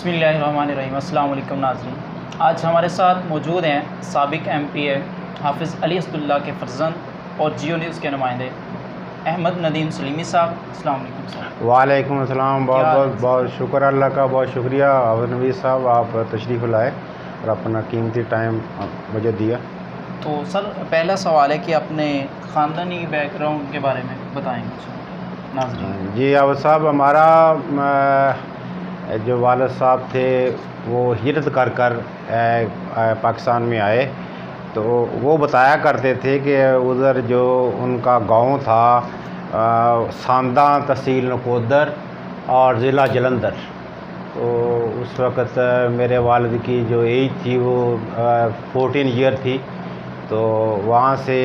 बिस्मिल्लाहिर्रहमानिर्रहीम। अस्सलाम वालेकुम नाज़रीन, आज हमारे साथ मौजूद हैं साबिक़ MPA हाफ़िज़ अली असदुल्ला के फ़र्ज़ंद और जियो न्यूज़ के नुमाइंदे अहमद नदीम सलीमी साहब। अस्सलाम वालेकुम साहब। वालेकुम अस्सलाम। बहुत शुक्र अल्लाह का, बहुत शुक्रिया नबी साहब, आप तशरीफ़ लाए और अपना कीमती टाइम मुझे दिया। तो सर, पहला सवाल है कि अपने ख़ानदानी बैकग्राउंड के बारे में बताएँगे नाज़रीन। जी अब साहब, हमारा जो वालिद साहब थे वो हिजरत कर पाकिस्तान में आए, तो वो बताया करते थे कि उधर जो उनका गांव था सांदा, तहसील नकोदर और ज़िला जलंधर। तो उस वक़्त मेरे वालिद की जो एज थी वो 14 ईयर थी। तो वहाँ से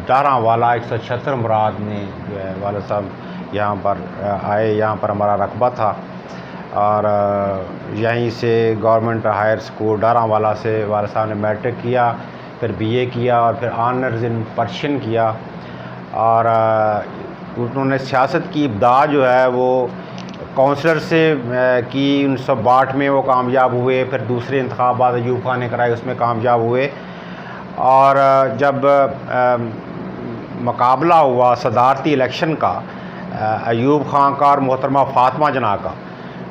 डारा वाला 176 मुराद में जो है वालिद साहब यहाँ पर आए। यहाँ पर हमारा रकबा था और यहीं से गवर्नमेंट हायर स्कूल डारावाला से वालिद साहब ने मैट्रिक किया, फिर BA किया और फिर ऑनर्स इन पर्शियन किया। और उन्होंने सियासत की इब्दा जो है वो काउंसलर से की 1962 में वो कामयाब हुए। फिर दूसरे इंतखाबात अयूब खान ने कराए, उसमें कामयाब हुए। और जब मुकाबला हुआ सदारती इलेक्शन का अयूब खान का और मोहतरमा फ़ातिमा जना का,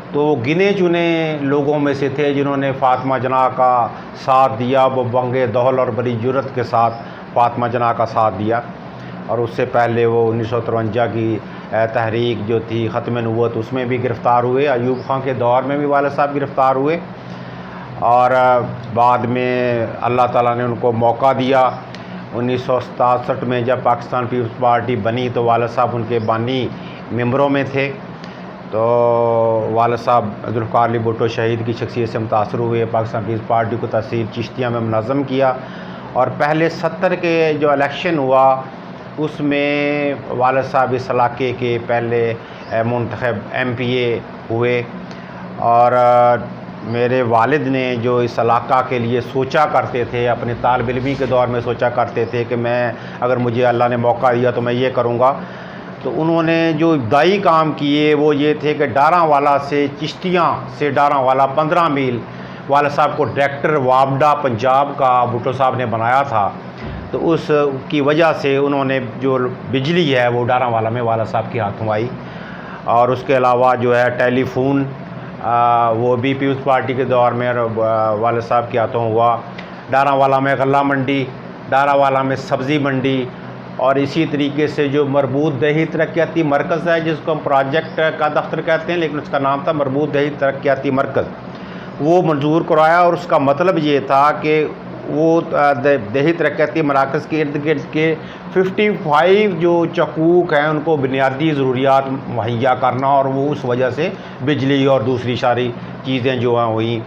तो गिने चुने लोगों में से थे जिन्होंने फ़ातिमा जना का साथ दिया। वो बंगे दौल और बड़ी जुर्रत के साथ फ़ातिमा जना का साथ दिया। और उससे पहले वो 1953 की तहरीक जो थी ख़त्म नबूवत, उसमें भी गिरफ़्तार हुए। अयूब खान के दौर में भी वालिद साहब गिरफ़्तार हुए और बाद में अल्लाह ताला ने उनको मौका दिया। 1967 में जब पाकिस्तान पीपल्स पार्टी बनी तो वालिद साहब उनके बानी मेंबरों में थे। तो वालिद साहब ज़ुल्फ़िकार अली भुट्टो शहीद की शख्सियत से मुतासर हुए, पाकिस्तान पीपल्स पार्टी को तहसील चिश्तिया में मुनज़्ज़म किया। और पहले 70 के जो इलेक्शन हुआ उसमें वालिद साहब इस इलाके के पहले मुंतखब MPA हुए। और मेरे वालिद ने जो इस इलाक़ा के लिए सोचा करते थे, अपने तालिब इल्मी के दौर में सोचा करते थे कि मैं अगर मुझे अल्लाह ने मौका दिया तो मैं ये करूँगा। तो उन्होंने जो इब्दाई काम किए वो ये थे कि डारावाला से चिश्तियाँ से डारावाला 15 मील वालिद साहब को डायरेक्टर वापडा पंजाब का भुट्टो साहब ने बनाया था। तो उस की वजह से उन्होंने जो बिजली है वो डारावाला में वालिद साहब के हाथों आई। और उसके अलावा जो है टेलीफोन वो भी पीपल्स पार्टी के दौर में वालिद साहब के हाथों हुआ। डारावाला में गल्ला मंडी, डारावाला में सब्ज़ी मंडी, और इसी तरीके से जो मरबूत दही तरक्याती मरकज़ है जिसको हम प्रोजेक्ट का दफ्तर कहते हैं, लेकिन उसका नाम था मरबूत दही तरक्याती मरकज़, वो मंजूर कराया। और उसका मतलब ये था कि वो दही तरक्याती मराकज़ के इर्द गिर्द के 55 जो चकूक हैं उनको बुनियादी ज़रूरियात मुहैया करना, और वो उस वजह से बिजली और दूसरी सारी चीज़ें जो हैं हुई।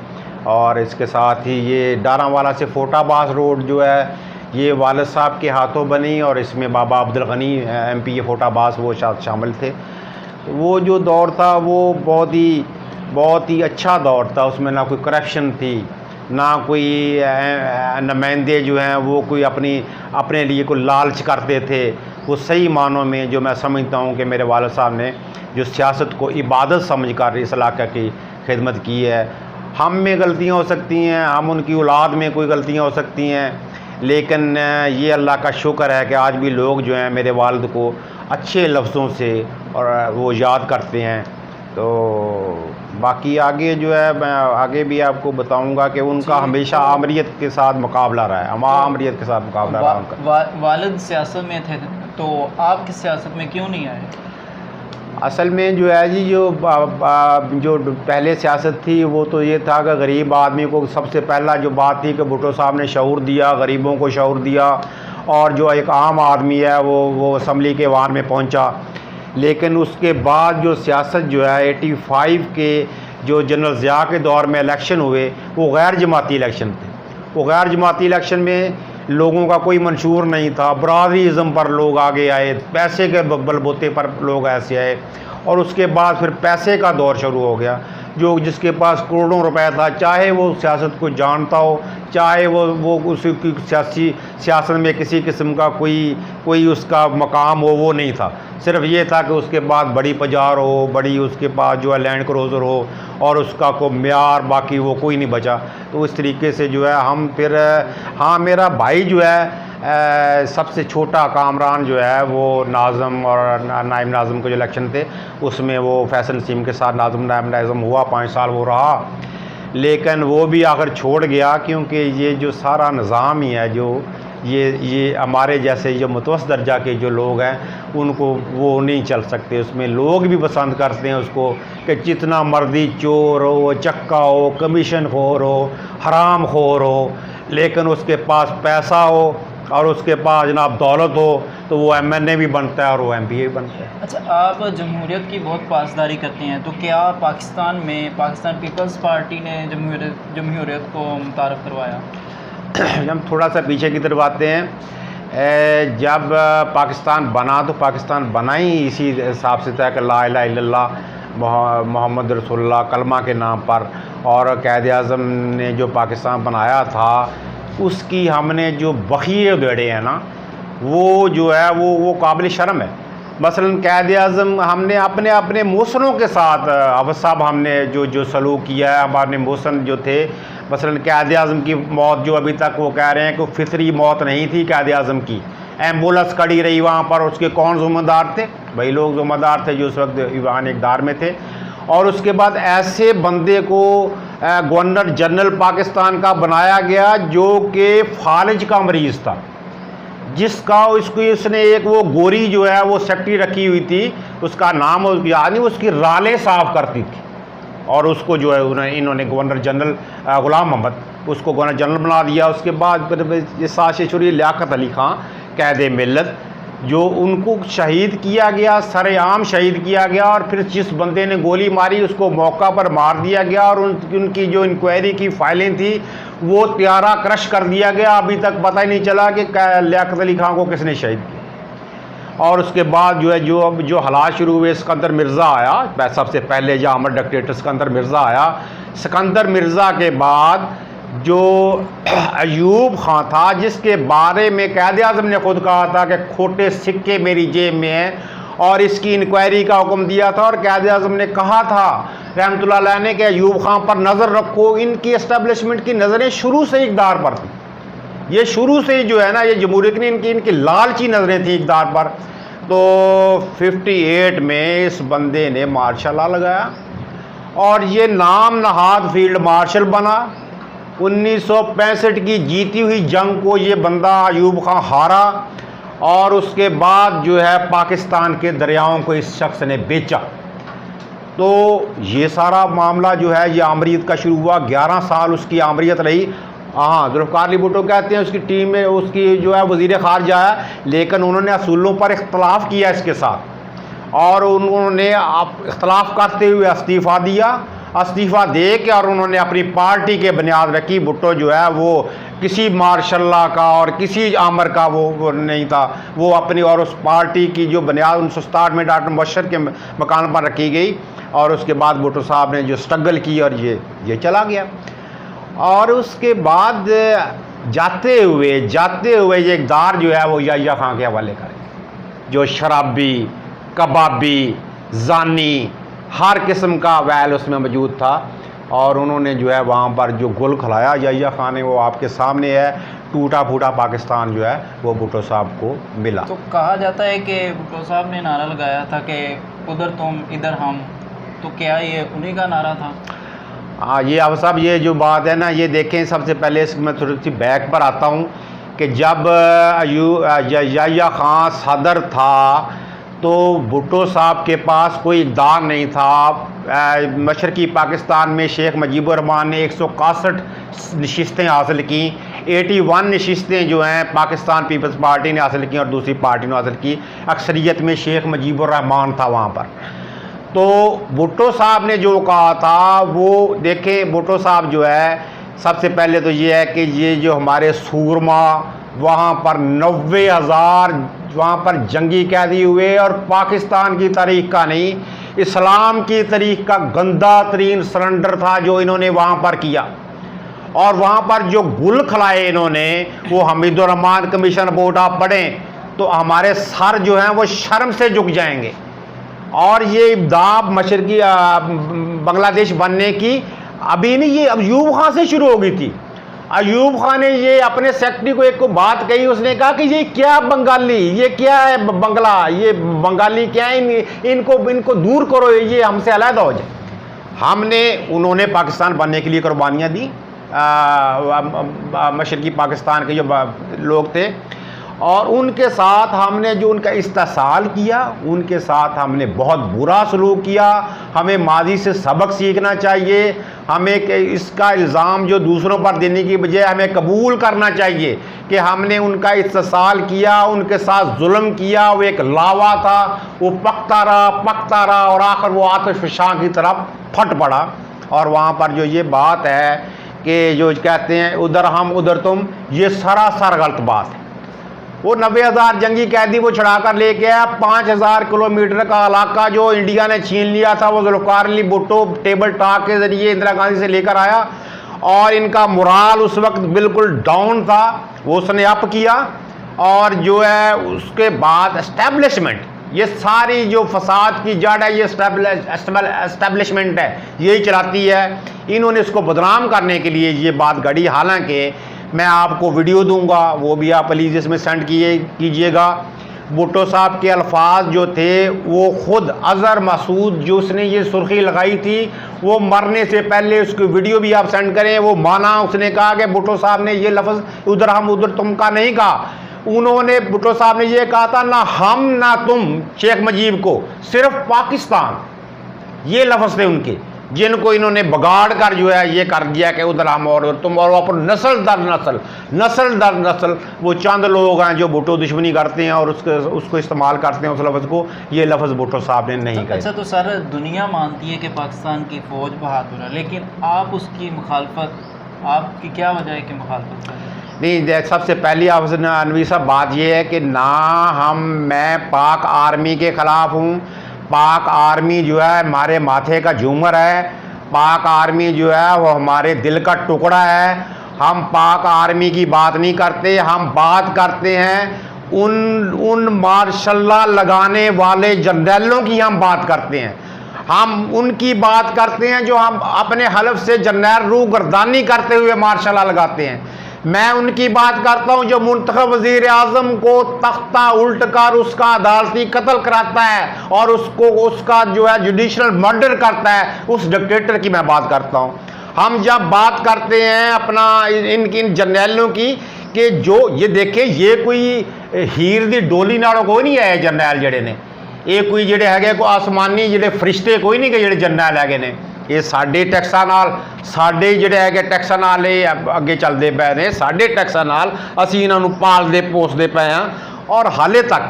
और इसके साथ ही ये डारावाला से फोटाबाज रोड जो है ये वालिद साहब के हाथों बनी, और इसमें बाबा अब्दुल गनी MPA फोटाबाज वो शामिल थे। तो वो जो दौर था वो बहुत ही अच्छा दौर था। उसमें ना कोई करप्शन थी, ना कोई नुमाइंदे जो हैं वो कोई अपने लिए कोई लालच करते थे। वो सही मानों में जो मैं समझता हूँ कि मेरे वालिद साहब ने जो सियासत को इबादत समझ कर इस इलाक़े की खिदमत की है। हम में गलतियाँ हो सकती हैं, हम उनकी औलाद में कोई गलतियाँ हो सकती हैं, लेकिन ये अल्लाह का शुक्र है कि आज भी लोग जो हैं मेरे वालिद को अच्छे लफ्ज़ों से और वो याद करते हैं। तो बाकी आगे जो है मैं आगे भी आपको बताऊंगा कि उनका हमेशा आमरीत के साथ मुकाबला रहा है, आमरीत के साथ मुकाबला रहा उनका। वालिद सियासत में थे तो आप किस सियासत में क्यों नहीं आए? असल में जो है जी जो पहले सियासत थी वो तो ये था कि गरीब आदमी को सबसे पहला जो बात थी कि भुट्टो साहब ने शऊर दिया, गरीबों को शऊर दिया, और जो एक आम आदमी है वो असम्बली के वार में पहुंचा। लेकिन उसके बाद जो सियासत जो है 85 के जो जनरल ज़िया के दौर में इलेक्शन हुए वो गैर जमाती इलेक्शन थे। वो गैर जमाती इलेक्शन में लोगों का कोई मंशूर नहीं था, बरादरीज़म पर लोग आगे आए, पैसे के बलबूते पर लोग ऐसे आए। और उसके बाद फिर पैसे का दौर शुरू हो गया। जो जिसके पास करोड़ों रुपए था, चाहे वो सियासत को जानता हो चाहे वो उसकी सियासत में किसी किस्म का कोई उसका मकाम हो, वो नहीं था। सिर्फ ये था कि उसके पास बड़ी पजार हो, बड़ी उसके पास जो है लैंड क्रूज़र हो, और उसका को म्यार बाकी वो कोई नहीं बचा। तो इस तरीके से जो है हम फिर हाँ, मेरा भाई जो है सबसे छोटा कामरान जो है वो नाज़म और नाइब नाज़म के जो इलेक्शन थे उसमें वो फैसल नसीम के साथ नाइब नाज़म हुआ, 5 साल वो रहा, लेकिन वो भी आखिर छोड़ गया, क्योंकि ये जो सारा निज़ाम ही है, जो ये हमारे जैसे जो मुतवस्सित दर्जा के जो लोग हैं उनको वो नहीं चल सकते। उसमें लोग भी पसंद करते हैं उसको कि जितना मर्जी चोर हो, चक्का हो, कमीशन खोर हो, हराम खोर हो, लेकिन उसके पास पैसा हो और उसके पास जनाब दौलत हो तो वो MNA भी बनता है और वो MPA भी बनता है। अच्छा, आप जमहूरियत की बहुत पासदारी करते हैं, तो क्या पाकिस्तान में पाकिस्तान पीपल्स पार्टी ने जमहूरियत को मुतारफ़ करवाया? हम थोड़ा सा पीछे की तरफ आते हैं। जब पाकिस्तान बना तो पाकिस्तान बना ही इसी हिसाब से था कि ला इलाहा इल्लल्लाह मोहम्मद रसूलुल्लाह कलमा के नाम पर, और क़ायद आज़म ने जो पाकिस्तान बनाया था उसकी हमने जो बखिए उधेड़े हैं ना, वो जो है वो काबिल शर्म है। मसलन क़ायद आज़म हमने अपने अपने मौसनों के साथ अब साहब हमने जो सलूक किया है, हमारे मौसन जो थे, मसलन क़ायद आज़म की मौत जो अभी तक वो कह रहे हैं कि फितरी मौत नहीं थी क़ायद आज़म की, एम्बुलेंस खड़ी रही वहाँ पर, उसके कौन ज़िम्मेदार थे? वही लोग ज़िम्मेदार थे जो उस वक्त ईवान इक़्तिदार में थे। और उसके बाद ऐसे बंदे को गवर्नर जनरल पाकिस्तान का बनाया गया जो कि फालिज का मरीज़ था, जिसका उसने एक वो गोरी जो है वो सेक्रेटरी रखी हुई थी, उसका नाम यानी उसकी रालें साफ़ करती थी, और उसको जो है इन्होंने गवर्नर जनरल ग़ुलाम मोहम्मद उसको गवर्नर जनरल बना दिया। उसके बाद फिर साशेश्वरी लियाकत अली ख़ां क़ैद मिल्लत, जो उनको शहीद किया गया, सरेआम शहीद किया गया, और फिर जिस बंदे ने गोली मारी उसको मौका पर मार दिया गया, और उनकी जो इंक्वायरी की फाइलें थी वो त्यारा क्रश कर दिया गया। अभी तक पता ही नहीं चला कि लियाकत अली ख़ां को किसने शहीद किया। और उसके बाद जो है जो हालात शुरू हुए, सिकंदर मिर्ज़ा आया, सबसे पहले जो अमर डिक्टेटर सिकंदर मिर्ज़ा आया। सिकंदर मिर्ज़ा के बाद जो अयूब ख़ां था, जिसके बारे में क़ायद आज़म ने ख़ुद कहा था कि खोटे सिक्के मेरी जेब में हैं, और इसकी इंक्वायरी का हुक्म दिया था, और क़ायद आज़म ने कहा था रहमतुल्लाह अलैह ने कि अयूब ख़ां पर नज़र रखो। इनकी एस्टेब्लिशमेंट की नज़रें शुरू से इक़्तिदार पर थी, ये शुरू से ही जो है ना, ये जमहूरियत की इनकी लालची नज़रें थी इक़्तिदार पर। तो 58 में इस बंदे ने मार्शल लॉ लगाया और ये नाम नहाद फील्ड मार्शल बना। 1965 की जीती हुई जंग को ये बंदा अयूब ख़ां हारा, और उसके बाद जो है पाकिस्तान के दरियाओं को इस शख्स ने बेचा। तो ये सारा मामला जो है ये आमरीत का शुरू हुआ। 11 साल उसकी आमरीत रही। हाँ, जुल्फ़िकार अली भुट्टो कहते हैं उसकी टीम में उसकी जो है वज़ीर ख़ारजा है, लेकिन उन्होंने असूलों पर इख्तलाफ किया इसके साथ, और उन्होंने इख्तलाफ करते हुए इस्तीफ़ा दिया। इस्तीफ़ा दे के और उन्होंने अपनी पार्टी के बुनियाद रखी। भुट्टो जो है वो किसी मार्शल लॉ का और किसी आमर का वो नहीं था, वो अपनी और उस पार्टी की जो बुनियाद 1967 में डॉक्टर मुबशर के मकान पर रखी गई, और उसके बाद भुट्टो साहब ने जो स्ट्रगल की और ये चला गया। और उसके बाद जाते हुए ये इक़्तिदार जो है वो याह्या ख़ां के हवाले करें, जो शराबी, कबाबी, जानी, हर किस्म का वैल उसमें मौजूद था, और उन्होंने जो है वहाँ पर जो गुल खिलाया याह्या ख़ां ने, वो आपके सामने है। टूटा फूटा पाकिस्तान जो है वो भुट्टो साहब को मिला। तो कहा जाता है कि भुट्टो साहब ने नारा लगाया था कि उधर तुम इधर हम, तो क्या ये उन्हीं का नारा था? हाँ, ये अब साहब ये जो बात है ना, ये देखें, सबसे पहले मैं थोड़ी सी बैक पर आता हूँ कि जब याह्या ख़ां सदर था तो भुट्टो साहब के पास कोई इक़्तिदार नहीं था। मशरक़ी पाकिस्तान में शेख मुजीबुर रहमान ने 161 नशिस्तें हासिल की, 81 नशिस्तें जो हैं पाकिस्तान पीपल्स पार्टी ने हासिल की और दूसरी पार्टी ने हासिल की। अक्सरियत में शेख मुजीबुर रहमान था वहाँ पर। तो भुट्टो साहब ने जो कहा था वो देखें, भुट्टो साहब जो है सबसे पहले तो ये है कि ये जो हमारे सूरमा वहाँ पर 90,000 वहाँ पर जंगी कैदी हुए, और पाकिस्तान की तारीख का नहीं, इस्लाम की तारीख का गंदा तरीन सरेंडर था जो इन्होंने वहाँ पर किया। और वहाँ पर जो गुल खिलाए इन्होंने, वो हमीदुर रहमान कमीशन रिपोर्ट आप पढ़ें तो हमारे सर जो हैं वो शर्म से झुक जाएंगे। और ये इब्दाब मशरकी बांग्लादेश बनने की अभी नहीं, ये अयूब खान से शुरू हो गई थी। अयूब खान ने ये अपने सेक्रेटरी को एक को बात कही, उसने कहा कि ये क्या बंगाली, ये क्या है बंगला, ये बंगाली क्या है, इनको दूर करो, ये हमसे अलहदा हो जाए। उन्होंने पाकिस्तान बनने के लिए कुर्बानियाँ दी, मशरकी पाकिस्तान के जो लोग थे, और उनके साथ हमने जो उनका इस्तेसाल किया, उनके साथ हमने बहुत बुरा सलूक किया। हमें माजी से सबक सीखना चाहिए। हमें इसका इल्ज़ाम जो दूसरों पर देने की बजाय हमें कबूल करना चाहिए कि हमने उनका इस्तेसाल किया, उनके साथ जुल्म किया। वो एक लावा था, वो पकता रहा और आखिर वो आतिशफ़शां की तरफ फट पड़ा। और वहाँ पर जो ये बात है कि जो कहते हैं उधर हम उधर तुम, ये सरासर गलत बात है। वो 90,000 जंगी कैदी वो छुड़ा कर लेके आया। 5,000 किलोमीटर का इलाका जो इंडिया ने छीन लिया था, वो जुल्फ़िकार अली भुट्टो टेबल टॉक के ज़रिए इंदिरा गांधी से लेकर आया। और इनका मोराल उस वक्त बिल्कुल डाउन था, वो उसने अप किया। और जो है उसके बाद एस्टेब्लिशमेंट, ये सारी जो फसाद की जड़ है, ये एस्टेब्लिशमेंट है, यही चलाती है। इन्होंने इसको बदनाम करने के लिए ये बात गढ़ी। हालांकि मैं आपको वीडियो दूंगा, वो भी आप प्लीज़ इसमें सेंड कीजिएगा। भुट्टो साहब के अल्फाज जो थे, वो खुद अज़हर मसूद जो उसने ये सुर्खी लगाई थी, वो मरने से पहले उसकी वीडियो भी आप सेंड करें। वो माना, उसने कहा कि भुट्टो साहब ने ये लफ्ज़ उधर हम उधर तुम का नहीं कहा। उन्होंने, भुट्टो साहब ने ये कहा था, ना हम ना तुम शेख मुजीब को, सिर्फ पाकिस्तान, ये लफ्ज़ थे उनके, जिनको इन्होंने बगाड़ कर जो है ये कर दिया कि उधर हम और तुम, और अपन नस्ल दर नस्ल वो चंद लोग हैं जो भुट्टो दुश्मनी करते हैं और उसको इस्तेमाल करते हैं उस लफ्ज़ को। ये लफ्ज़ भुट्टो साहब ने नहीं कहा। अच्छा, तो सर दुनिया मानती है कि पाकिस्तान की फ़ौज बहादुर है, लेकिन आप उसकी मुखालफत, आपकी क्या वजह है कि मुखालफत करें? नहीं, सबसे पहली अनवी साहब बात यह है कि ना मैं पाक आर्मी के ख़िलाफ़ हूँ। पाक आर्मी जो है हमारे माथे का झूमर है। पाक आर्मी जो है वो हमारे दिल का टुकड़ा है। हम पाक आर्मी की बात नहीं करते, हम बात करते हैं उन मार्शल्ला लगाने वाले जर्नैलों की हम बात करते हैं। हम उनकी बात करते हैं जो हम अपने हलफ से जर्नैल रूह गर्दानी करते हुए मार्शल्ला लगाते हैं। मैं उनकी बात करता हूं जो मुंतखब वज़ीर आज़म को तख्ता उल्ट कर उसका अदालती कत्ल कराता है और उसका जो है जुडिशल मर्डर करता है, उस डिक्टेटर की मैं बात करता हूं। हम जब बात करते हैं अपना इन जर्नैलों की कि जो ये देखे, ये कोई हीर दी डोली नालों कोई नहीं आए जर्नैल जड़े ने, ये कोई जेडे है को आसमानी जेडे फरिश्ते कोई नहीं गए जेडे जर्नैल है ने। ये साडे टैक्सां नाल, साडे जेडे है टैक्सां नाल अगे चलते पे ने, साडे टैक्सां नाल असीं इन्हां नूं पालदे पोसदे पे हैं। और हाले तक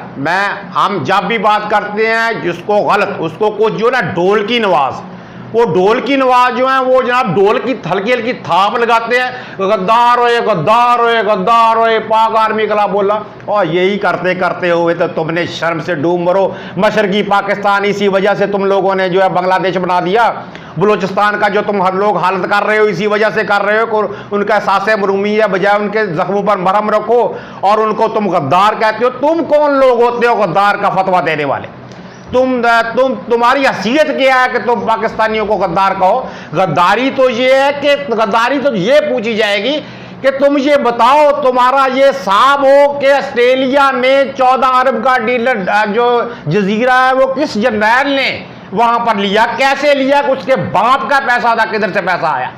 हम जब भी बात करते हैं जिसको गलत, उसको कुछ जो ना ढोल की नवाज़, वो ढोल की नवाज जो है वो जनाब ढोल की हल्की हल्की थाप लगाते हैं, गद्दार होए गद्दार होए गद्दार होए, पाक आर्मी के खिलाफ बोला। और यही करते करते हुए तो तुमने शर्म से डूब मरो। मशरकी पाकिस्तान इसी वजह से तुम लोगों ने जो है बांग्लादेश बना दिया। बलूचिस्तान का जो तुम हर लोग हालत कर रहे हो इसी वजह से कर रहे हो। उनका एहसास मरूमी है, बजाय उनके जख्मों पर मरहम रखो और उनको तुम गद्दार कहते हो। तुम कौन लोग होते हो गद्दार का फतवा देने वाले? तुम्हारी हैसियत क्या है कि तुम पाकिस्तानियों को गद्दार कहो? गद्दारी तो ये पूछी जाएगी कि तुम ये बताओ, तुम्हारा ये साहब हो कि ऑस्ट्रेलिया में 14 अरब का डीलर जो जजीरा है वो किस जर्नैल ने वहां पर लिया, कैसे लिया, उसके बाप का पैसा था, किधर से पैसा आया?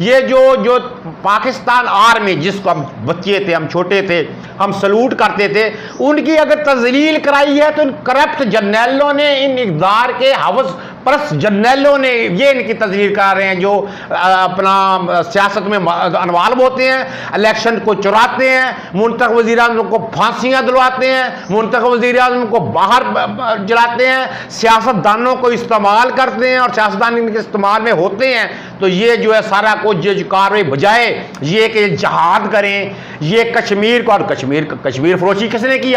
ये जो पाकिस्तान आर्मी जिसको हम बच्चे थे, हम छोटे थे, हम सलूट करते थे, उनकी अगर तजलील कराई है तो इन करप्ट जर्नैलों ने, इन इक़्तिदार के हवस परस्त जर्नैलों ने ये इनकी तजलील करा रहे हैं जो अपना सियासत में इन्वॉल्व होते हैं, इलेक्शन को चुराते हैं, मुंतखब वज़ीर आज़म को फांसियाँ दिलवाते हैं, मुंतखब वज़ीर आज़म को बाहर जलाते हैं, सियासतदानों को इस्तेमाल करते हैं और सियासतदान इनके इस्तेमाल में होते हैं। तो ये जो है सारा कुछ जो कार्रवाई बजाय ये कि जहाद करें, ये कश्मीर को, और कश्मीर फरोशी किसने की?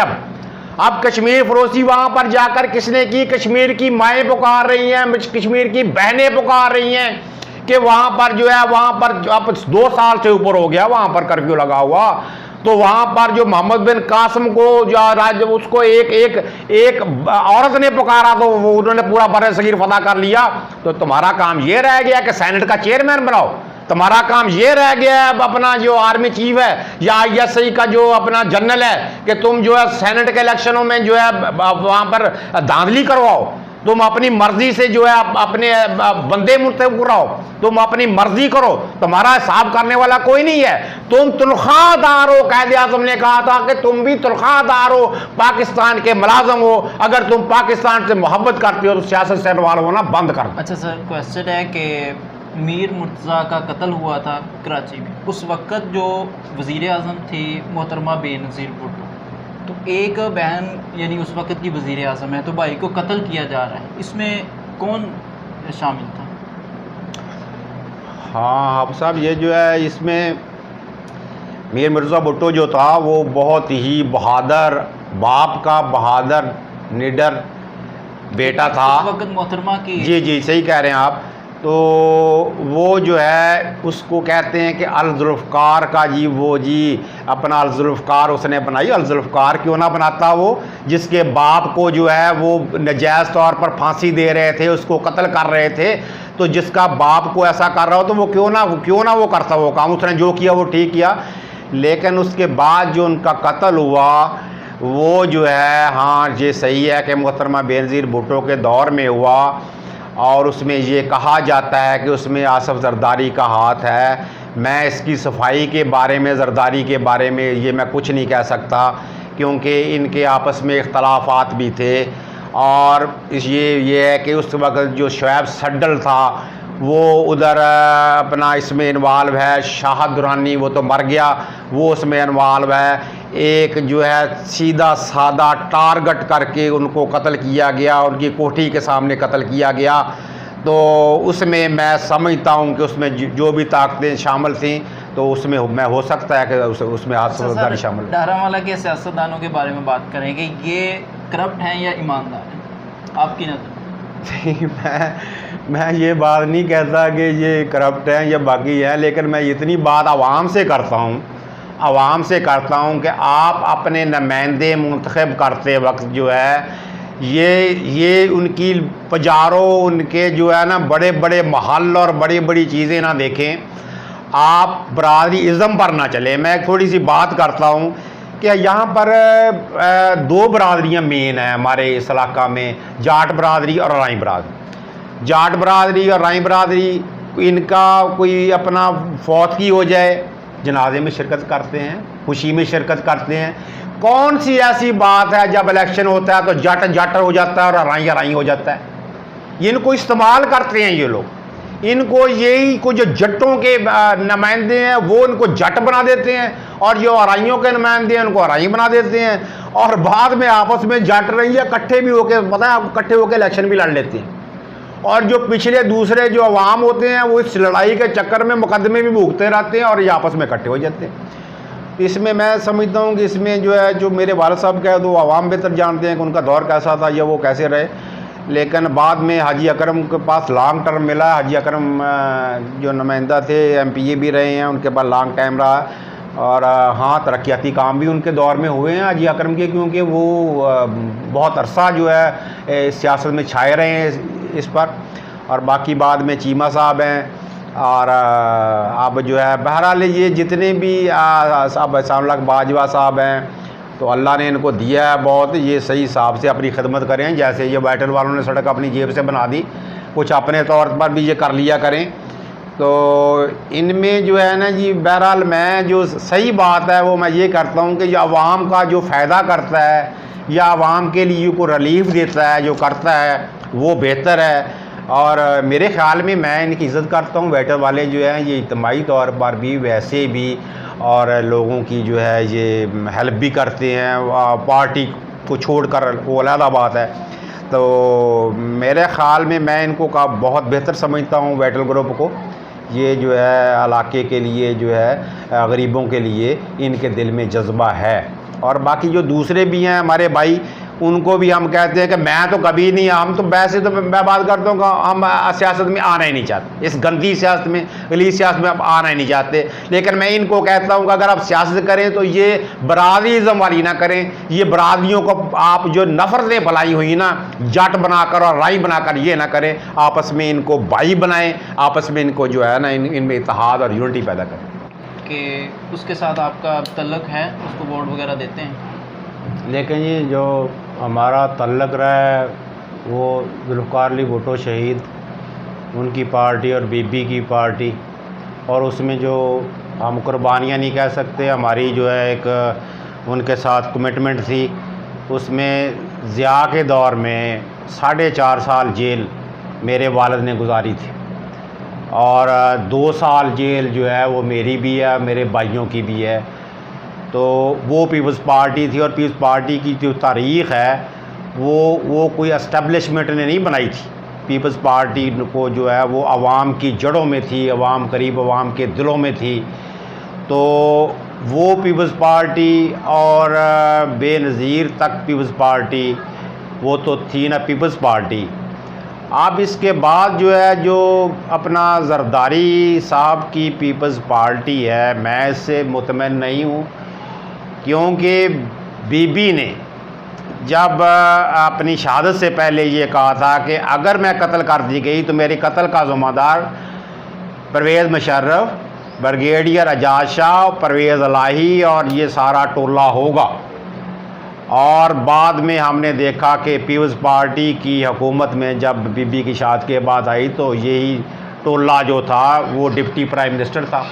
अब कश्मीर फरोशी वहां पर जाकर किसने की? कश्मीर की माएँ पुकार रही हैं, कश्मीर की बहनें पुकार रही हैं कि वहाँ पर जो है, वहाँ पर अब 2 साल से ऊपर हो गया वहाँ पर कर्फ्यू लगा हुआ, तो वहाँ पर जो मोहम्मद बिन कासिम को जो राज्य, उसको एक औरत ने पुकारा तो वो उन्होंने पूरा बर सगीर फतह कर लिया। तो तुम्हारा काम ये रह गया कि सेनेट का चेयरमैन बनाओ, तुम्हारा काम ये रह गया है अपना जो आर्मी चीफ है या ISI का जो अपना जनरल है कि तुम जो है सेनेट के इलेक्शनों में जो है वहाँ पर धांधली करवाओ, तुम अपनी मर्जी से जो है अपने बंदे मुंतखब कराओ, तुम अपनी मर्जी करो, तुम्हारा हिसाब करने वाला कोई नहीं है। तुम तनख्वाहदार हो, कायद-ए-आज़म ने कहा था कि तुम भी तनख्वाहदार हो, पाकिस्तान के मुलाजम हो, अगर तुम पाकिस्तान से मोहब्बत करते हो तो सियासत से इन्वॉल्व होना बंद कर दो। अच्छा सर, क्वेश्चन है कि मीर मुर्तज़ा का कत्ल हुआ था कराची में, उस वक़्त जो वज़ीर आज़म थी मोहतरमा बेनज़ीर भुट्टो, तो एक बहन यानी उस वक़्त की वज़ीर आज़म है, तो भाई को कत्ल किया जा रहा है, इसमें कौन शामिल था? हाँ आप साहब, ये जो है इसमें मीर मिर्ज़ा भुट्टो जो था वो बहुत ही बहादुर, बाप का बहादुर निडर बेटा था। उस वक़्त मोहतरमा की, जी सही कह रहे हैं आप। तो वो जो है उसको कहते हैं कि अल-ज़ुल्फ़कार का जी, वो जी अपना अल-ज़ुल्फ़कार उसने बनाई। अल-ज़ुल्फ़कार क्यों ना बनाता वो, जिसके बाप को जो है वो नजायज़ तौर पर फांसी दे रहे थे, उसको कत्ल कर रहे थे, तो जिसका बाप को ऐसा कर रहा हो तो वो क्यों ना वो करता वो काम। उसने जो किया वो ठीक किया, लेकिन उसके बाद जो उनका कत्ल हुआ वो जो है, हाँ ये सही है कि मोहतरमा बेनज़ीर भुट्टो के दौर में हुआ, और उसमें ये कहा जाता है कि उसमें आसफ़ ज़रदारी का हाथ है। मैं इसकी सफाई के बारे में, ज़रदारी के बारे में ये मैं कुछ नहीं कह सकता, क्योंकि इनके आपस में इख्तलाफात भी थे। और ये है कि उस वक्त जो शुएब सड्डल था वो उधर अपना इसमें इन्वॉल्व है, शाह दुरानी वो तो मर गया, वो उसमें इन्वॉल्व है। एक जो है सीधा सादा टारगेट करके उनको कत्ल किया गया, उनकी कोठी के सामने कत्ल किया गया। तो उसमें मैं समझता हूँ कि उसमें जो भी ताकतें शामिल थीं, तो उसमें मैं हो सकता है कि उसमें आसफ़ शामिल। डारावाला के सियासतदानों के बारे में बात करें कि ये करप्ट हैं या ईमानदार हैं आपकी नज़र? मैं ये बात नहीं कहता कि ये करप्ट हैं या बाकी हैं, लेकिन मैं इतनी बात आवाम से करता हूँ कि आप अपने नुमाइंदे मुंतखब करते वक्त जो है ये उनकी पजारों, उनके जो है ना बड़े बड़े महल और बड़ी बड़ी चीज़ें ना देखें, आप बरादरी इज़्म पर ना चले। मैं थोड़ी सी बात करता हूँ कि यहाँ पर 2 बरादरियाँ मेन हैं हमारे इस इलाका में, जाट बरादरी और राई बरादरी। जाट बरादरी और राई बरादरी, इनका कोई अपना फौत की हो जाए, जनाजे में शिरकत करते हैं, खुशी में शिरकत करते हैं। कौन सी ऐसी बात है जब इलेक्शन होता है तो जट हो जाता है और राई हो जाता है। इनको इस्तेमाल करते हैं ये लोग, इनको यही कुछ जो जट्टों के नुमाइंदे हैं वो इनको जट बना देते हैं, और जो अराइयों के नुमाइंदे हैं उनको अराई बना देते हैं, और बाद में आपस में जट रही है इकट्ठे भी होकर, पता है आपको, इकट्ठे होकर इलेक्शन भी लड़ लेते हैं। और जो पिछले दूसरे जो अवाम होते हैं वो इस लड़ाई के चक्कर में मुकदमे भी भूखते रहते हैं और ये आपस में इकट्ठे हो जाते हैं। इसमें मैं समझता हूँ कि इसमें जो है, जो मेरे वालिद साहब का है तो अवाम बेहतर जानते हैं कि उनका दौर कैसा था या वो कैसे रहे, लेकिन बाद में हाजी अकरम के पास लॉन्ग टर्म मिला। हाजी अकरम जो नुमाइंदा थे, MPA भी रहे हैं, उनके पास लॉन्ग टाइम रहा, और हाँ तरक्याती काम भी उनके दौर में हुए हैं हाजी अकरम के, क्योंकि वो बहुत अरसा जो है सियासत में छाए रहे हैं इस पर। और बाकी बाद में चीमा साहब हैं, और अब जो है बहरहाल ये जितने भी अब सामलक बाजवा साहब हैं, तो अल्लाह ने इनको दिया है बहुत, ये सही हिसाब से अपनी खिदमत करें। जैसे ये बैटल वालों ने सड़क अपनी जेब से बना दी, कुछ अपने तौर पर भी ये कर लिया करें। तो इनमें जो है ना जी, बहरहाल मैं जो सही बात है वो मैं ये करता हूँ कि जो आवाम का जो फ़ायदा करता है या आवाम के लिए को रिलीफ देता है, जो करता है वो बेहतर है। और मेरे ख़्याल में मैं इनकी इज़्ज़त करता हूँ। बैटल वाले जो हैं ये इज्तिमाई तौर पर भी, वैसे भी, और लोगों की जो है ये हेल्प भी करते हैं, पार्टी को छोड़कर, वो अलग बात है। तो मेरे ख़्याल में मैं इनको का बहुत बेहतर समझता हूँ बैटल ग्रुप को। ये जो है इलाके के लिए जो है गरीबों के लिए इनके दिल में जज्बा है। और बाकी जो दूसरे भी हैं हमारे भाई, उनको भी हम कहते हैं कि मैं तो कभी नहीं, हम तो वैसे तो मैं बात करता हूँ कि हम सियासत में आना ही नहीं चाहते, इस गंदी सियासत में, गली सियासत में आप आना ही नहीं चाहते। लेकिन मैं इनको कहता हूँ कि अगर आप सियासत करें तो ये बरादरीज़म वाली ना करें, ये बरादरियों को आप जो नफरतें फैलाई हुई ना जट बनाकर और राई बनाकर ये ना करें, आपस में इनको भाई बनाएं, आपस में इनको जो है ना इनमें इत्तेहाद और यूनिटी पैदा करें। कि उसके साथ आपका तल्लक है, उसको वोट वगैरह देते हैं? लेकिन ये जो हमारा तल्लक रहा है वो जुल्फ़िकार अली भुट्टो शहीद, उनकी पार्टी और बीबी की पार्टी, और उसमें जो हम कुर्बानियाँ नहीं कह सकते, हमारी जो है एक उनके साथ कमिटमेंट थी। उसमें ज़िया के दौर में 4.5 साल जेल मेरे वालिद ने गुजारी थी, और 2 साल जेल जो है वो मेरी भी है, मेरे भाइयों की भी है। तो वो पीपल्स पार्टी थी, और पीपल्स पार्टी की जो तारीख़ है वो कोई एस्टेब्लिशमेंट ने नहीं बनाई थी। पीपल्स पार्टी को जो है वो आवाम की जड़ों में थी, आवाम करीब आवाम के दिलों में थी। तो वो पीपल्स पार्टी और बेनज़ीर तक पीपल्स पार्टी वो तो थी ना पीपल्स पार्टी। अब इसके बाद जो है जो अपना जरदारी साहब की पीपल्स पार्टी है, मैं इससे मुतमईन नहीं हूँ, क्योंकि बीबी ने जब अपनी शहादत से पहले ये कहा था कि अगर मैं कत्ल कर दी गई तो मेरे कत्ल का ज़िम्मेदार परवेज़ मुशर्रफ, ब्रिगेडियर एजाज शाह, परवेज़ इलाही और ये सारा टोला होगा। और बाद में हमने देखा कि पीपल्स पार्टी की हुकूमत में जब बीबी की शहादत के बाद आई तो यही टोला जो था वो डिप्टी प्राइम मिनिस्टर था।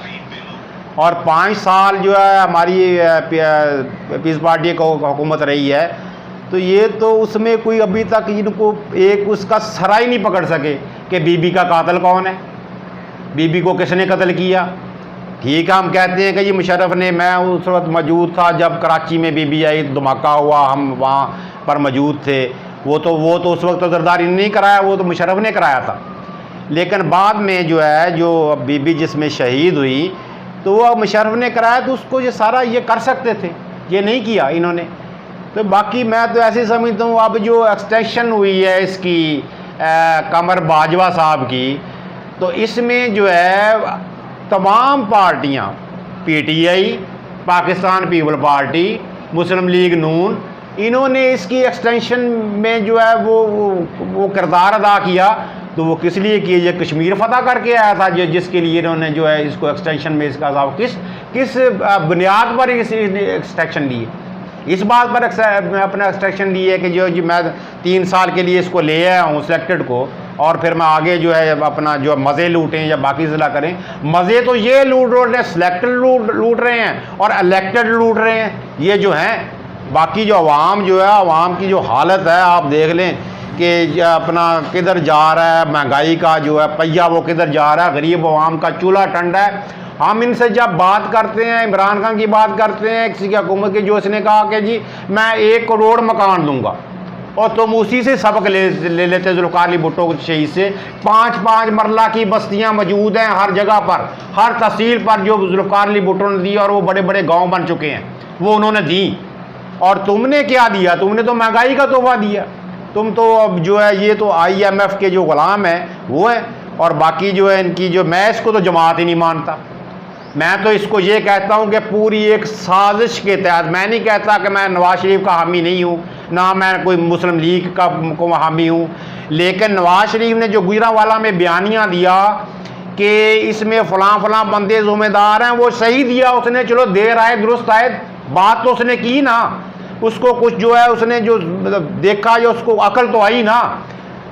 और 5 साल जो है हमारी पीपल्स पार्टी को हुकूमत रही है, तो ये तो उसमें कोई अभी तक इनको एक उसका सरा ही नहीं पकड़ सके कि बीबी का कातिल कौन है, बीबी को किसने कत्ल किया। ठीक है, हम कहते हैं कि जी मुशर्रफ ने, मैं उस वक्त मौजूद था जब कराची में बीबी आई तो धमाका हुआ, हम वहाँ पर मौजूद थे। वो तो उस वक्त तो जरदारी ने नहीं कराया, वो तो मुशर्रफ ने कराया था। लेकिन बाद में जो है जो बीबी जिसमें शहीद हुई तो वो मुशर्रफ ने कराया, तो उसको ये सारा ये कर सकते थे, ये नहीं किया इन्होंने। तो बाकी मैं तो ऐसे समझता हूँ अब जो एक्सटेंशन हुई है इसकी कमर बाजवा साहब की, तो इसमें जो है तमाम पार्टियाँ, पीटीआई, पाकिस्तान पीपल पार्टी, मुस्लिम लीग नून, इन्होंने इसकी एक्सटेंशन में जो है वो किरदार अदा किया। तो वो किस लिए किए, ये कश्मीर फतह करके आया था जिसके लिए इन्होंने जो है इसको एक्सटेंशन में इसका किस बुनियाद पर इस एक्सटेंशन लिए, इस बात पर अपना एक्सटेंशन लिए कि जो मैं 3 साल के लिए इसको ले आया हूँ सिलेक्टेड को, और फिर मैं आगे जो है अपना जो मज़े लूटें या बाकी ज़िला करें। मज़े तो ये लूट रहे हैं, सिलेक्टेड लूट रहे हैं और इलेक्टेड लूट रहे हैं ये जो हैं। बाकी जो अवाम जो है, अवाम की जो हालत है आप देख लें कि अपना किधर जा रहा है, महंगाई का जो है पहिया वो किधर जा रहा है, गरीब अवाम का चूल्हा ठंडा है। हम इनसे जब बात करते हैं, इमरान खान की बात करते हैं किसी की हुकूमत की, जो इसने कहा कि जी मैं 1 करोड़ मकान दूंगा, और तुम उसी से सबक ले लेते जुल्फ़िकार अली भुट्टो के शहीद से। 5-5 मरला की बस्तियां मौजूद हैं हर जगह पर, हर तहसील पर जो जुल्फ़िकार अली भुट्टो ने दी, और वो बड़े बड़े गांव बन चुके हैं, वो उन्होंने दी। और तुमने क्या दिया, तुमने तो महंगाई का तोहफा दिया। तुम तो अब जो है ये तो IMF के जो गुलाम है वो है, और बाकी जो है इनकी जो, मैं इसको तो जमात ही नहीं मानता। मैं तो इसको ये कहता हूँ कि पूरी एक साजिश के तहत, मैं नहीं कहता कि मैं नवाज शरीफ का हामी नहीं हूँ, ना मैं कोई मुस्लिम लीग का को हामी हूँ, लेकिन नवाज शरीफ ने जो गुजरांवाला में बयानियाँ दिया कि इसमें फ़लाँ बंदे ज़िम्मेदार हैं, वो सही दिया उसने। चलो देर आए दुरुस्त आए, बात तो उसने की ना, उसको कुछ जो है उसने जो देखा, जो उसको अकल तो आई ना।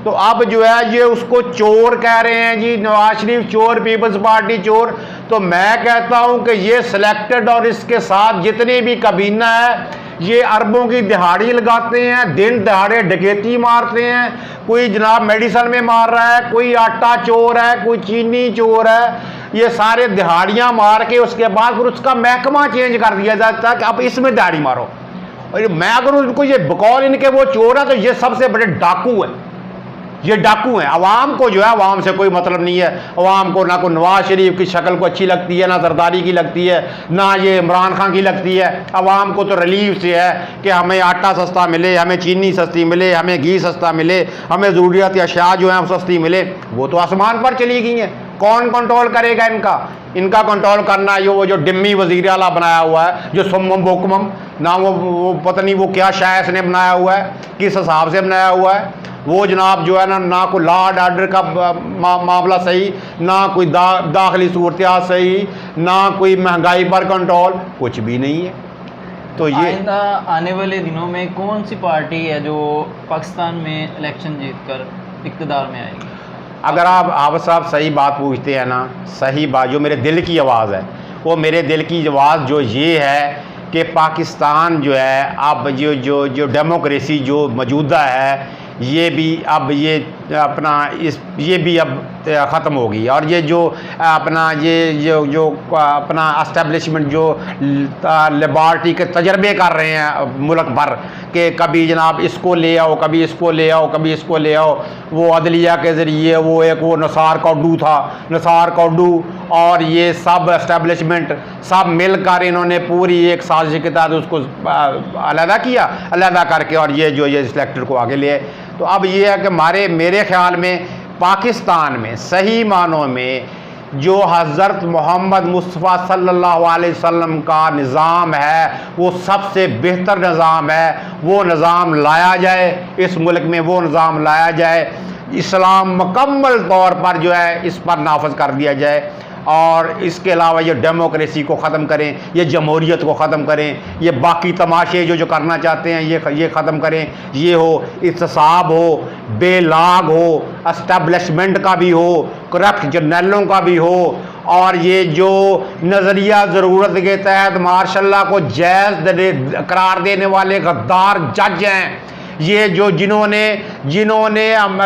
तो अब जो है ये उसको चोर कह रहे हैं जी, नवाज शरीफ चोर, पीपल्स पार्टी चोर। तो मैं कहता हूं कि ये सिलेक्टेड और इसके साथ जितने भी कबीना है ये अरबों की दिहाड़ी लगाते हैं, दिन दहाड़े डकैती मारते हैं। कोई जनाब मेडिसन में मार रहा है, कोई आटा चोर है, कोई चीनी चोर है, ये सारे दिहाड़ियाँ मार के उसके बाद फिर उसका महकमा चेंज कर दिया जाता है कि अब इसमें दिहाड़ी मारो। और मैं अगर उनको ये बकौल इनके वो चोर है तो ये सबसे बड़े डाकू है, ये डाकू हैं। अवाम को जो है अवाम से कोई मतलब नहीं है। अवाम को ना कोई नवाज शरीफ की शक्ल को अच्छी लगती है, ना जरदारी की लगती है, ना ये इमरान खान की लगती है। अवाम को तो रिलीफ से है कि हमें आटा सस्ता मिले, हमें चीनी सस्ती मिले, हमें घी सस्ता मिले, हमें ज़रूरियाती अशिया जो है सस्ती मिले। वो तो आसमान पर चली गई हैं। कौन कंट्रोल करेगा इनका? इनका कंट्रोल करना ये वो जो डिम्मी वज़ीर आला बनाया हुआ है, जो सुम्मम बुकमम ना, वो पता नहीं वो क्या शायद ने बनाया हुआ है, किस हिसाब से बनाया हुआ है। वो जनाब जो है ना कोई लॉ एंड ऑर्डर का मामला सही, ना कोई दाखिली सूरत सही, ना कोई महंगाई पर कंट्रोल, कुछ भी नहीं है। तो ये आइंदा आने वाले दिनों में कौन सी पार्टी है जो पाकिस्तान में इलेक्शन जीतकर इक़्तिदार में आएगी? अगर आप साहब सही बात पूछते हैं ना, सही बात जो मेरे दिल की आवाज़ है, वो मेरे दिल की आवाज़ जो ये है कि पाकिस्तान जो है अब जो डेमोक्रेसी जो मौजूदा है, ये भी अब ये अपना ये भी अब ख़त्म होगी। और ये जो अपना ये जो अपना एस्टेब्लिशमेंट जो लेबॉर्ट्री के तजर्बे कर रहे हैं मुल्क भर के, कभी जनाब इसको ले आओ, कभी इसको ले आओ, कभी इसको ले आओ, वो अदलिया के ज़रिए वो नसार कौडू था, नसार कौडू और ये सब एस्टेब्लिशमेंट सब मिलकर इन्होंने पूरी एक साजिश के तहत उसको अलहदा किया, अलहदा करके और ये सिलेक्टर को आगे लिए। तो अब ये है कि मेरे ख्याल में पाकिस्तान में सही मानों में जो हज़रत मोहम्मद मुस्तफ़ा सल्लल्लाहु अलैहि वसल्लम का निज़ाम है, वो सबसे बेहतर निज़ाम है। वो निज़ाम लाया जाए इस मुल्क में, वो निज़ाम लाया जाए, इस्लाम मुकम्मल तौर पर जो है इस पर नाफज कर दिया जाए। और इसके अलावा ये डेमोक्रेसी को ख़त्म करें, ये जमहूरियत को ख़त्म करें, ये बाकी तमाशे जो करना चाहते हैं ये ख़त्म करें। ये हो इत्तेसाब हो, बेलाग हो, एस्टेब्लिशमेंट का भी हो, करप्ट जर्नलों का भी हो, और ये जो नज़रिया ज़रूरत के तहत मार्शल को जायज़ करार देने वाले गद्दार जज हैं, ये जो जिन्होंने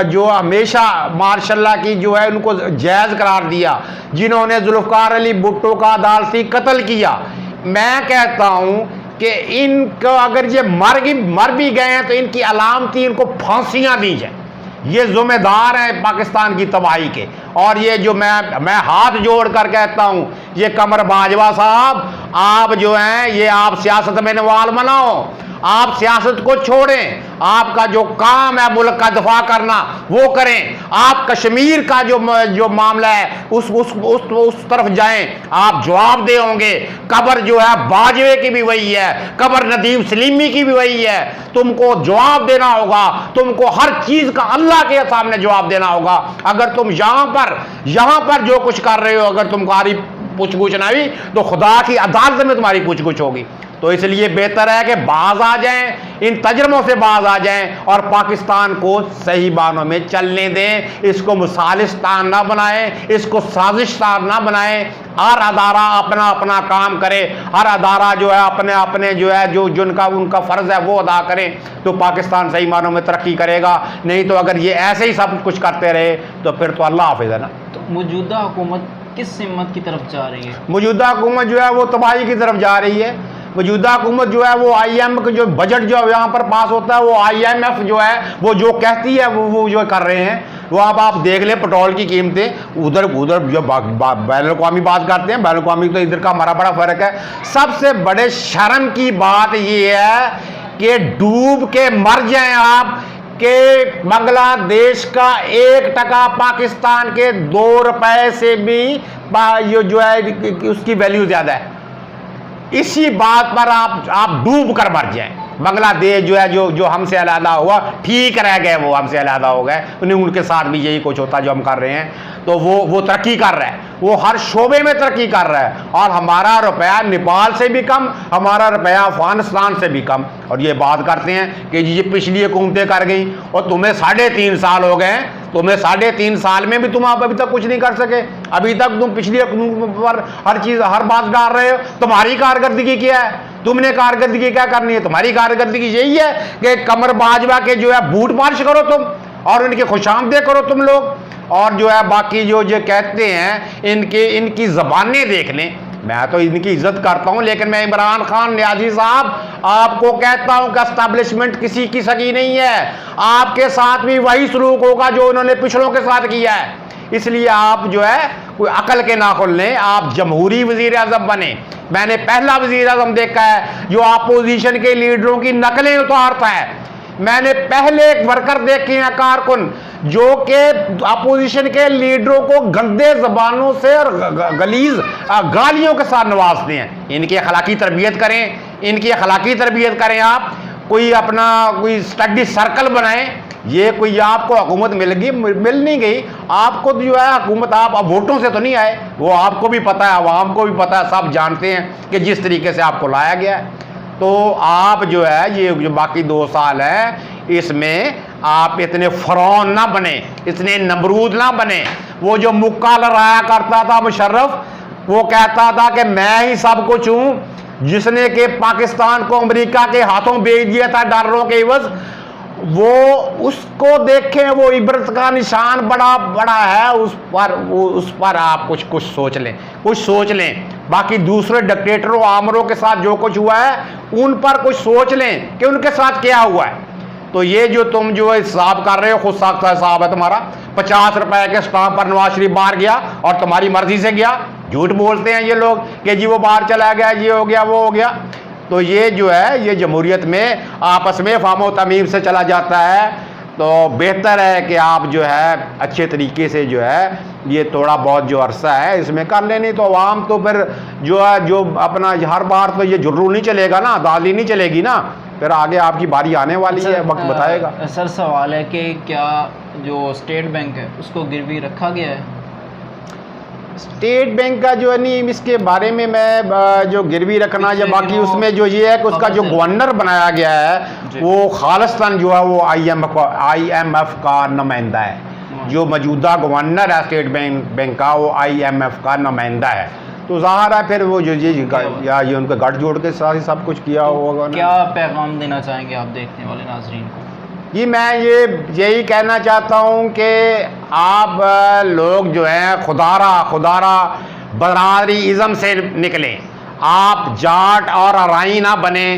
जो हमेशा मार्शल की जो है उनको जायज़ करार दिया, जिन्होंने जुल्फ़िकार अली भुट्टो का अदालती कत्ल किया, मैं कहता हूँ कि इनको अगर ये मर भी गए हैं तो इनकी अलामती इनको फांसियाँ दी जाए। ये ज़िम्मेदार हैं पाकिस्तान की तबाही के। और ये जो मैं हाथ जोड़ कर कहता हूँ, ये कमर बाजवा साहब, आप जो हैं ये आप सियासत में नवाल बनाओ, आप सियासत को छोड़ें, आपका जो काम है मुल्क का दफा करना वो करें। आप कश्मीर का जो मामला है उस तरफ जाएं, आप जवाब दे होंगे। कब्र जो है बाजवे की भी वही है, कब्र नदीम सलीमी की भी वही है। तुमको जवाब देना होगा, तुमको हर चीज़ का अल्लाह के सामने जवाब देना होगा। अगर तुम यहाँ पर जो कुछ कर रहे हो, अगर तुम्हारी पूछ-गुछ ना हुई तो खुदा की अदालत में तुम्हारी पूछ-गुछ होगी। तो इसलिए बेहतर है कि बाज आ जाएं, इन तजर्बों से बाज आ जाएं और पाकिस्तान को सही मानों में चलने दें। इसको मुसालिस्तान ना बनाएं, इसको साजिशतान ना बनाएं। हर अदारा अपना अपना काम करे, हर अदारा जो है अपने जो है जिनका उनका फ़र्ज़ है वो अदा करें, तो पाकिस्तान सही मानों में तरक्की करेगा। नहीं तो अगर ये ऐसे ही सब कुछ करते रहे तो फिर तो अल्लाह हाफ़िज़ है ना। तो मौजूदा हुकूमत किस सिमत की तरफ जा रही है? मौजूदा हुकूमत जो है वो तबाही की तरफ जा रही है। मौजूदा हुकूमत जो है वो IMF का जो बजट जो यहाँ पर पास होता है, वो IMF जो है वो जो कहती है वो जो कर रहे हैं। वो अब आप देख लें पेट्रोल की कीमतें, उधर जो बैनुल-अक़वामी बात करते हैं, बैनुल-अक़वामी तो इधर का हमारा बड़ा फ़र्क है। सबसे बड़े शर्म की बात ये है कि डूब के मर जाएं आप कि बांग्लादेश का 1% पाकिस्तान के 2 रुपए से भी ये जो है उसकी वैल्यू ज़्यादा है। इसी बात पर आप डूब कर मर जाएं। बांग्लादेश जो है जो हमसे अलहदा हुआ, ठीक रह गए, वो हमसे अलहदा हो गए, उनके साथ भी यही कुछ होता जो हम कर रहे हैं। तो वो तरक्की कर रहा है, वो हर शोबे में तरक्की कर रहा है। और हमारा रुपया नेपाल से भी कम, हमारा रुपया अफगानिस्तान से भी कम। और ये बात करते हैं कि ये पिछली हुकूमतें कर गई और तुम्हें 3.5 साल हो गए, तुम्हें 3.5 साल में भी तुम आप अभी तक कुछ नहीं कर सके। अभी तक तुम पिछली हुकूमत पर हर बात डाल रहे हो। तुम्हारी कारकर्दगी क्या है? तुमने कारकर्दगी क्या करनी है? तुम्हारी कारकर्दगी यही है कि कमर बाजवा के जो है बूट मार्च करो तुम और उनके खुशामदे करो तुम लोग। और जो है बाकी जो कहते हैं इनकी ज़बानें देख लें, मैं तो इनकी इज्जत करता हूं, लेकिन मैं इमरान खान न्याजी साहब आपको कहता हूं कि एस्टैब्लिशमेंट किसी की सगी नहीं है। आपके साथ भी वही सलूक होगा जो उन्होंने पिछड़ों के साथ किया है। इसलिए आप जो है कोई अकल के नाखुन लें, आप जमहूरी वजीर आजम बने। मैंने पहला वजीर आजम देखा है जो अपोजिशन के लीडरों की नकलें उतारता है। मैंने पहले एक वर्कर देखे हैं कारकुन जो कि अपोजिशन के लीडरों को गंदे जबानों से और गलीज गालियों के साथ नवाजते हैं। इनकी अखलाकी तरबियत करें, इनकी अखलाकी तरबियत करें। आप कोई अपना कोई स्टडी सर्कल बनाएं। ये कोई आपको हुकूमत मिल नहीं गई, आपको जो है हुकूमत आप अब वोटों से तो नहीं आए, वो आपको भी पता है, अवाम को भी पता है, सब जानते हैं कि जिस तरीके से आपको लाया गया है। तो आप जो है ये जो बाकी 2 साल है इसमें आप इतने फ़िरौन ना बने, इतने नमरूद ना बने। वो जो मुक्का लड़ाया करता था मुशर्रफ, वो कहता था कि मैं ही सब कुछ हूँ, जिसने कि पाकिस्तान को अमेरिका के हाथों बेच दिया था डॉलरों के इवज, वो उसको देखें, वो इबरत का निशान बड़ा बड़ा है। उस पर आप कुछ सोच लें, कुछ सोच लें। बाकी दूसरे डिक्टेटरों आमरों के साथ जो कुछ हुआ है उन पर कुछ सोच लें कि उनके साथ क्या हुआ है। तो ये जो तुम जो हिसाब कर रहे हो, खुद साख्ता हिसाब है तुम्हारा। 50 रुपए के स्टाम्प पर नवाज शरीफ बाहर गया और तुम्हारी मर्जी से गया। झूठ बोलते हैं ये लोग कि जी वो बाहर चला गया, ये हो गया, वो हो गया। तो ये जो है ये जमहूरियत में आपस में फामो तमीम से चला जाता है। तो बेहतर है कि आप जो है अच्छे तरीके से जो है ये थोड़ा बहुत जो अरसा है इसमें कर लेनी। तो आवाम तो फिर जो है जो अपना हर बार तो ये जुर्रू नहीं चलेगा ना, दाली नहीं चलेगी ना, फिर आगे आपकी बारी आने वाली है, वक्त बताएगा। सर सवाल है कि क्या जो स्टेट बैंक है उसको गिरवी रखा गया है? स्टेट बैंक का जो है नहीं, इसके बारे में मैं जो गिरवी रखना या बाकी उसमें जो ये है कि उसका जो गवर्नर बनाया गया है वो खालिस्तान जो है वो IMF का नुमाइंदा है। जो मौजूदा गवर्नर है स्टेट बैंक का वो IMF का नुमाइंदा है। तो ज़ाहिर है फिर वो जो ये उनके गठ जोड़ के साथ ही सब कुछ किया होगा। क्या पैगाम देना चाहेंगे आप देखने वाले नाजरीन को? जी मैं यही कहना चाहता हूँ कि आप लोग जो हैं खुदारा बरादरी इज़म से निकलें। आप जाट और अराई ना बने।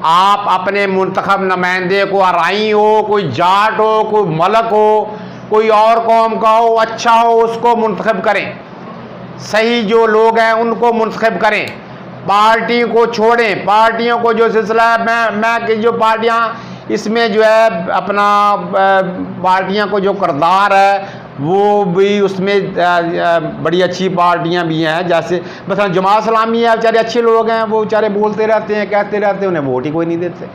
आप अपने मुंतखब नुमाइंदे को अराई हो, कोई जाट हो, कोई मलक हो, कोई और कौम का हो, अच्छा हो, उसको मुंतखब करें। सही जो लोग हैं उनको मुंतखब करें। पार्टी को छोड़ें। पार्टियों को जो सिलसिला है मैं जो पार्टियाँ इसमें जो है अपना पार्टियां को जो किरदार है वो भी उसमें बड़ी अच्छी पार्टियां भी हैं। जैसे मतलब जमात इस्लामी है, बेचारे अच्छे लोग हैं, वो बेचारे बोलते रहते हैं, कहते रहते हैं, उन्हें वोट ही कोई नहीं देते।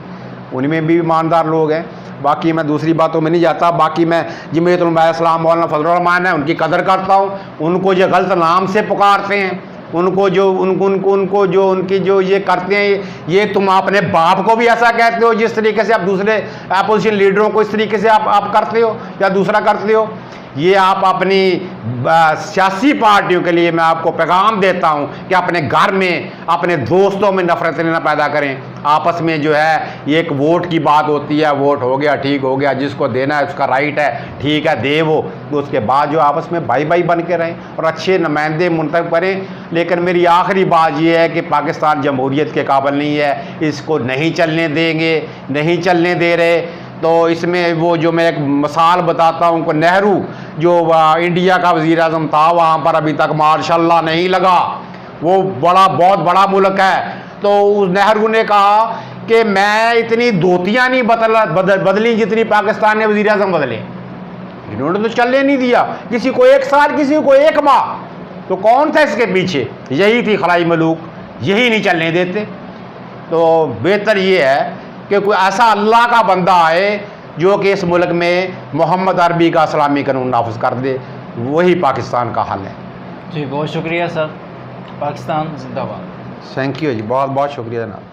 उनमें भी ईमानदार लोग हैं। बाकी मैं दूसरी बातों में नहीं जाता। बाकी मैं जमीयत उलमा इस्लाम मौलाना फजलुर रहमान है उनकी कदर करता हूँ। उनको जो गलत नाम से पुकारते हैं, उनको जो उनकी जो ये करते हैं, ये तुम अपने बाप को भी ऐसा कहते हो जिस तरीके से आप दूसरे अपोजिशन लीडरों को इस तरीके से आप करते हो या दूसरा करते हो। ये आप अपनी सियासी पार्टियों के लिए मैं आपको पैगाम देता हूं कि अपने घर में अपने दोस्तों में नफरतें ना पैदा करें। आपस में जो है ये एक वोट की बात होती है, वोट हो गया ठीक हो गया, जिसको देना है उसका राइट है, ठीक है दे वो। तो उसके बाद जो आपस में भाई भाई बन के रहें और अच्छे नुमाइंदे मुंतखब करें। लेकिन मेरी आखिरी बात ये है कि पाकिस्तान जमहूरियत के काबिल नहीं है, इसको नहीं चलने देंगे, नहीं चलने दे रहे। तो इसमें वो जो मैं एक मिसाल बताता हूँ कि नेहरू जो इंडिया का वज़ीर आज़म था, वहाँ पर अभी तक मार्शल नहीं लगा। वो बहुत बड़ा मुल्क है। तो उस नेहरू ने कहा कि मैं इतनी धोतियाँ नहीं बदली जितनी पाकिस्तान ने वज़ीर आज़म बदले। इन्होंने तो चलने नहीं दिया, किसी को 1 साल, किसी को 1 माह। तो कौन था इसके पीछे? यही थी खलाई मलूक, यही नहीं चलने देते। तो बेहतर ये है कि कोई ऐसा अल्लाह का बंदा आए जो कि इस मुल्क में मोहम्मद अरबी का इस्लामी कानून नाफिज कर दे, वही पाकिस्तान का हल है। जी बहुत शुक्रिया सर। पाकिस्तान जिंदाबाद। थैंक यू जी, बहुत बहुत शुक्रिया जनाब।